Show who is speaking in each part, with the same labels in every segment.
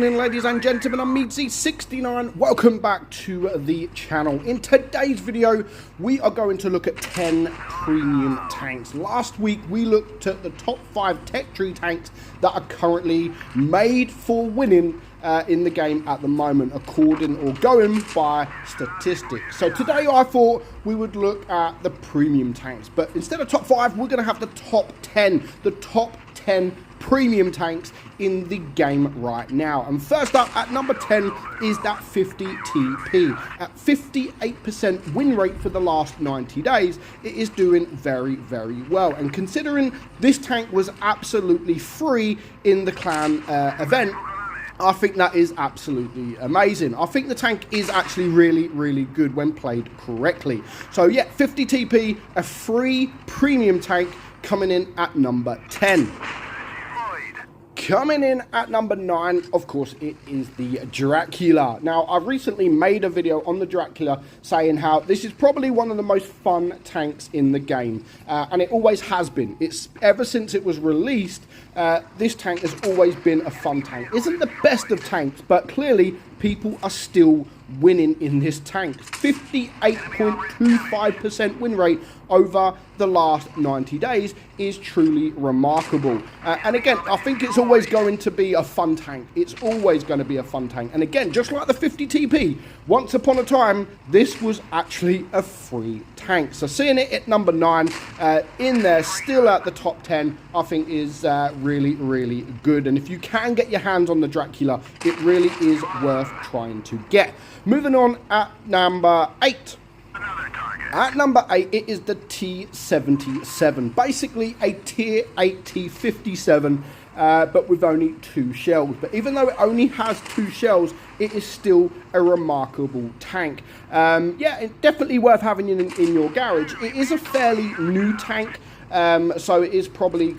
Speaker 1: morning, ladies and gentlemen. I'm meadsy69. Welcome back to the channel. In today's video, we are going to look at 10 premium tanks. Last week, we looked at the top 5 tech tree tanks that are currently made for winning in the game at the moment, according or going by statistics. So today I thought we would look at the premium tanks, but instead of top 5, we're going to have the top 10, the top 10 premium tanks in the game right now. And first up at number 10 is that 50 TP. At 58% win rate for the last 90 days, it is doing very, very well. And considering this tank was absolutely free in the clan event, I think that is absolutely amazing. I think the tank is actually really, really good when played correctly. So yeah, 50 TP, a free premium tank coming in at number 10. Coming in at number 9, of course, it is the Dracula. Now, I've recently made a video on the Dracula saying how this is probably one of the most fun tanks in the game. And it always has been. It's ever since it was released, this tank has always been a fun tank. Isn't the best of tanks, but clearly people are still winning in this tank. 58.25% win rate over the last 90 days is truly remarkable. And again, I think it's always going to be a fun tank. It's always going to be a fun tank. And again, just like the 50 TP, once upon a time, this was actually a free tank. So seeing it at number 9 in there, still at the top 10, I think is really, really good. And if you can get your hands on the Dracula, it really is worth trying to get. Moving on at number 8. At number 8, it is the T77. Basically a tier 8 T57, but with only 2 shells. But even though it only has 2 shells, it is still a remarkable tank. Yeah, it's definitely worth having in your garage. It is a fairly new tank, so it is probably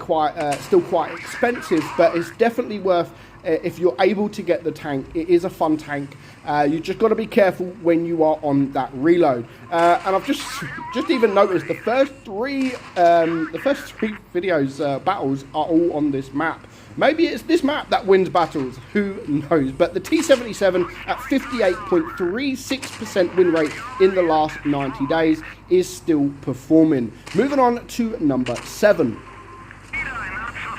Speaker 1: still quite expensive, but it's definitely worth if you're able to get the tank. It is a fun tank. You just got to be careful when you are on that reload. And I've just even noticed the first three videos battles are all on this map. Maybe it's this map that wins battles, who knows. But the T77 at 58.36% win rate in the last 90 days is still performing. Moving on to number 7.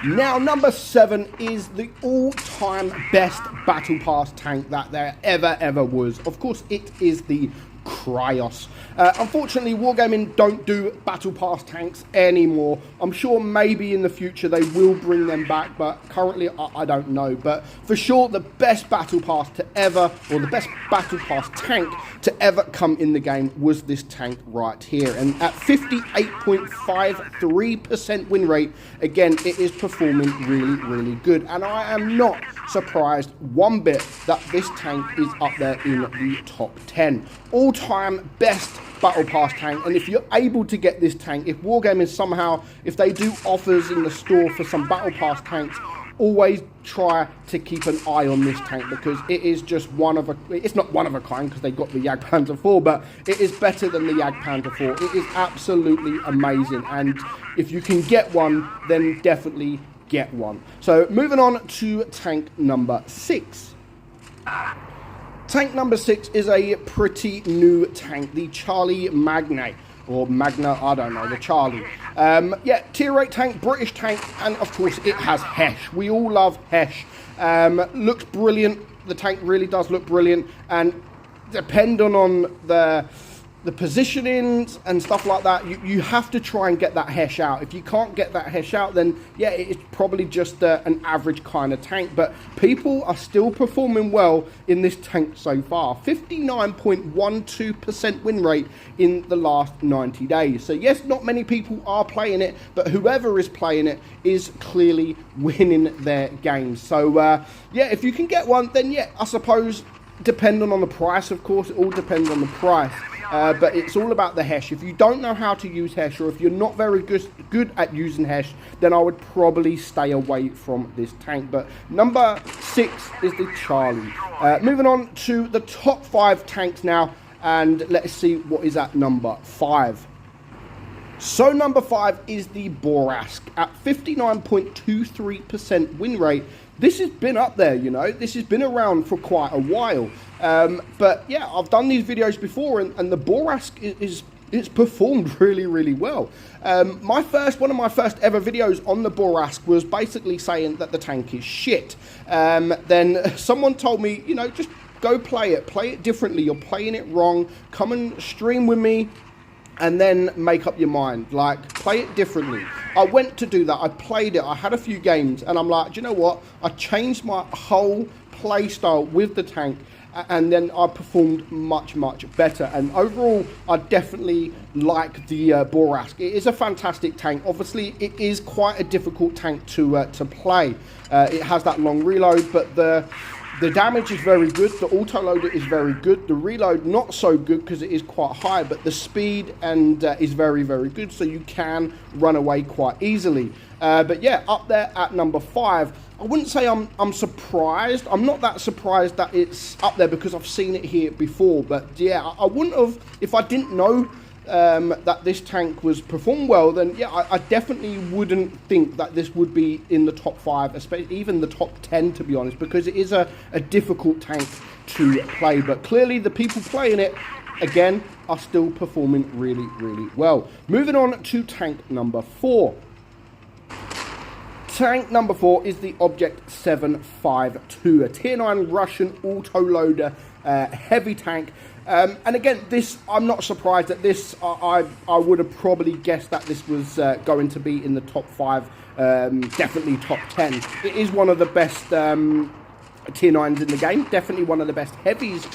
Speaker 1: Now, number 7 is the all-time best Battle Pass tank that there ever was. Of course, it is the Cryos. Unfortunately, Wargaming don't do Battle Pass tanks anymore. I'm sure maybe in the future they will bring them back, but currently I don't know. But for sure, the best Battle Pass to ever, or the best Battle Pass tank to ever come in the game was this tank right here. And at 58.53% win rate, again, it is performing really, really good. And I am not surprised one bit that this tank is up there in the top 10. All-time best Battle Pass tank. And if you're able to get this tank, if Wargaming somehow, if they do offers in the store for some Battle Pass tanks, always try to keep an eye on this tank, because it is just it's not one of a kind because they got the Jagdpanzer 4, but it is better than the Jagdpanzer 4. It is absolutely amazing, and if you can get one, then definitely get one. So moving on to tank number 6. Tank number 6 is a pretty new tank, the Charlie Magnate, or Magna, I don't know, the Charlie. Yeah, tier 8 tank, British tank, and of course it has Hesh. We all love Hesh. Looks brilliant. The tank really does look brilliant, and depending on the positionings and stuff like that, you have to try and get that Hesh out. If you can't get that Hesh out, then yeah, it's probably just an average kind of tank. But people are still performing well in this tank so far. 59.12% win rate in the last 90 days. So yes, not many people are playing it, but whoever is playing it is clearly winning their games. So yeah, if you can get one, then yeah, I suppose, depending on the price, of course, it all depends on the price. But it's all about the Hesh. If you don't know how to use Hesh, or if you're not very good at using Hesh, then I would probably stay away from this tank. But number 6 is the Charlie. Moving on to the top 5 tanks now, and let's see what is at number 5. So number 5 is the Borask. At 59.23% win rate, this has been up there, you know. This has been around for quite a while. But yeah, I've done these videos before, and the Borask it's performed really, really well. One of my first ever videos on the Borask was basically saying that the tank is shit. Then someone told me, you know, just go play it differently. You're playing it wrong. Come and stream with me, and then make up your mind. Like, play it differently. I went to do that. I played it. I had a few games, and I'm like, do you know what? I changed my whole play style with the tank, and then I performed much, much better. And overall, I definitely like the Borask. It is a fantastic tank. Obviously, it is quite a difficult tank to play. It has that long reload, but the damage is very good. The autoloader is very good. The reload, not so good because it is quite high, but the speed and is very, very good, so you can run away quite easily. But yeah, up there at number 5. I wouldn't say I'm surprised. I'm not that surprised that it's up there because I've seen it here before. But yeah, I wouldn't have, if I didn't know that this tank was performed well, then yeah, I definitely wouldn't think that this would be in the top 5, especially even the top 10, to be honest, because it is a difficult tank to play. But clearly the people playing it, again, are still performing really, really well. Moving on to tank number 4. Tank number 4 is the Object 752, a tier 9 Russian autoloader heavy tank. And again, this, I'm not surprised at this. I would have probably guessed that this was going to be in the top 5, definitely top 10. It is one of the best tier 9s in the game, definitely one of the best heavies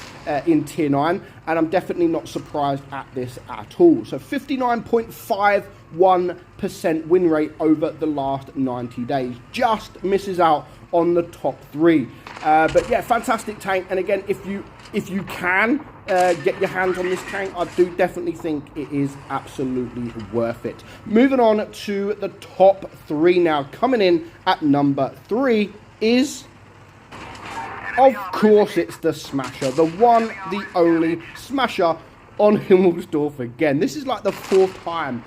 Speaker 1: in tier 9, and I'm definitely not surprised at this at all. So 59.51% win rate over the last 90 days, just misses out on the top 3. But yeah, fantastic tank. And again, if you can get your hands on this tank, I do definitely think it is absolutely worth it. Moving on to the top 3 now. Coming in at number 3 is, of course, it's the Smasher, the one, the only Smasher on Himmelsdorf again. This is like the 4th time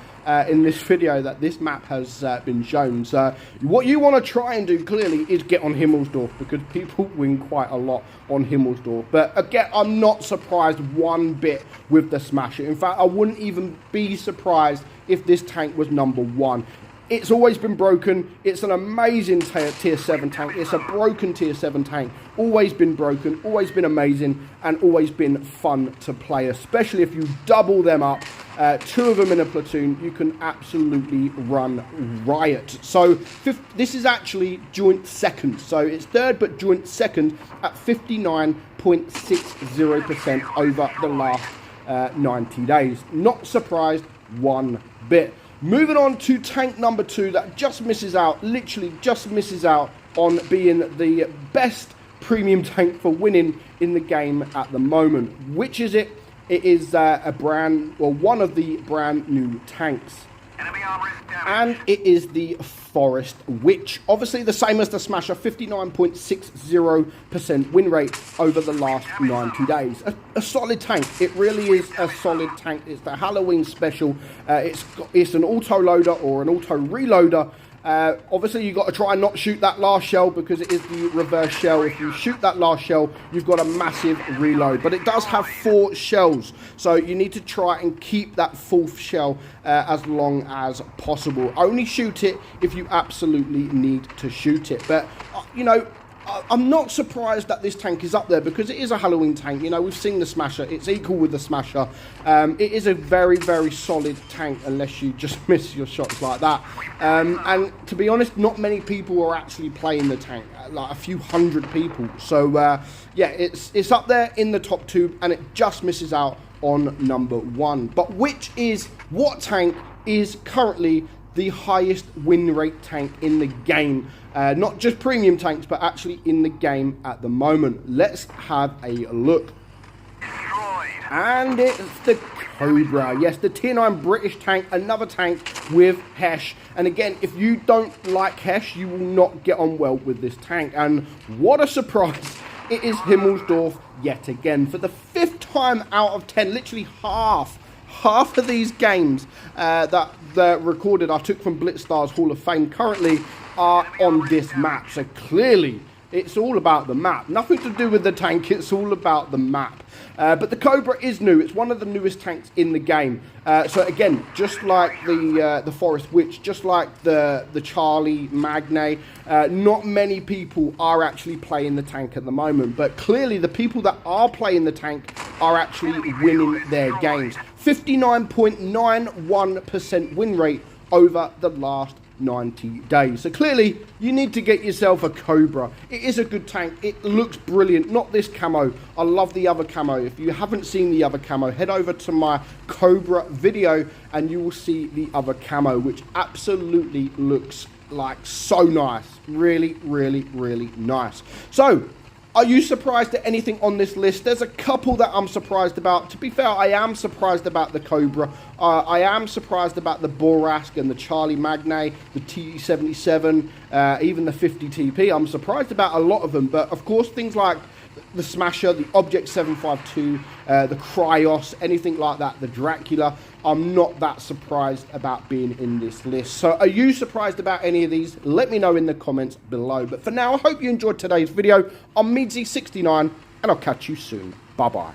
Speaker 1: in this video that this map has been shown. So what you want to try and do clearly is get on Himmelsdorf, because people win quite a lot on Himmelsdorf. But again, I'm not surprised one bit with the Smasher. In fact, I wouldn't even be surprised if this tank was number 1. It's always been broken. It's an amazing tier 7 tank. It's a broken tier 7 tank. Always been broken, always been amazing, and always been fun to play, especially if you double them up. 2 of them in a platoon, you can absolutely run riot. So this is actually joint second. So it's 3rd, but joint second at 59.60% over the last 90 days. Not surprised one bit. Moving on to tank number 2 that just misses out, literally just misses out on being the best premium tank for winning in the game at the moment. Which is it? It is one of the brand new tanks. And it is the Forest Witch. Obviously the same as the Smasher, 59.60% win rate over the last 90 days. A solid tank. It really is a solid tank. It's the Halloween special. It's an auto-loader or an auto-reloader. Obviously you've got to try and not shoot that last shell, because it is the reverse shell. If you shoot that last shell, you've got a massive reload, but it does have 4 shells, so you need to try and keep that 4th shell as long as possible. Only shoot it if you absolutely need to shoot it. But you know, I'm not surprised that this tank is up there, because it is a Halloween tank. You know, we've seen the Smasher. It's equal with the Smasher. It is a very, very solid tank, unless you just miss your shots like that. And to be honest, not many people are actually playing the tank, like a few hundred people. So yeah, it's up there in the top 2, and it just misses out on number 1. But what tank is currently the highest win rate tank in the game? Not just premium tanks, but actually in the game at the moment. Let's have a look. And it's the Cobra. Yes, the tier 9 British tank, another tank with Hesh. And again, if you don't like Hesh, you will not get on well with this tank. And what a surprise. It is Himmelsdorf yet again. For the 5th time out of 10, literally half of these games that recorded I took from Blitzstars Hall of Fame currently are on this map. So clearly It's all about the map. Nothing to do with the tank, it's all about the map. But the Cobra is new. It's one of the newest tanks in the game. So again, just like the Forest Witch, just like the Charlie Magne, not many people are actually playing the tank at the moment. But clearly the people that are playing the tank are actually winning their games. 59.91% win rate over the last 90 days. So clearly you need to get yourself a Cobra. It is a good tank. It looks brilliant. Not this camo. I love the other camo. If you haven't seen the other camo, head over to my Cobra video and you will see the other camo, which absolutely looks like so nice. Really, really, really nice. So are you surprised at anything on this list? There's a couple that I'm surprised about. To be fair, I am surprised about the Cobra. I am surprised about the Borask and the Charlie Magne, the T77, even the 50 TP. I'm surprised about a lot of them. But of course, things like the Smasher, the Object 752, the Cryos, anything like that, the Dracula, I'm not that surprised about being in this list. So are you surprised about any of these? Let me know in the comments below. But for now, I hope you enjoyed today's video. I'm meadsy69, and I'll catch you soon. Bye-bye.